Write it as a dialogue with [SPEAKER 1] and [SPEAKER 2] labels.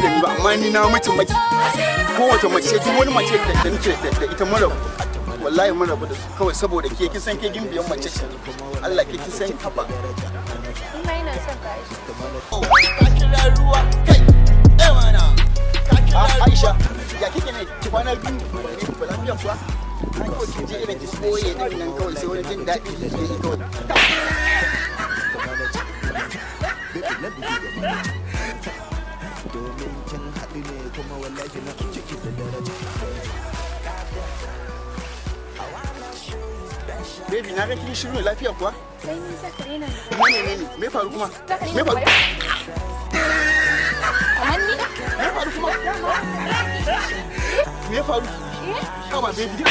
[SPEAKER 1] da ni ba amma ni na mutum maki kowace mace duk wani mace da nake da ita mara wallahi mun rabu da su kawai saboda ke kin san ke gimbiyan mace ce Allah ke kin san haba
[SPEAKER 2] Kuma ina son ka Aisha.
[SPEAKER 1] ka kira ruwa kai mana ka kira Aisha ya kike ne ki kwana biyu ne ku lafiya kuwa an ko ki je irin ki koye din nan kawai sai wani jin daɗi ki yi kawai domin kin haɗu ne kuma wallahi na ciki da daraja Baby na ga kin shiru lafiya kuwa?
[SPEAKER 2] Sai ni saka rena ne.
[SPEAKER 1] Ne me faru kuma? Me faru?
[SPEAKER 2] Kamar ni?
[SPEAKER 1] Me faru kuma? Me faru? Kama baby.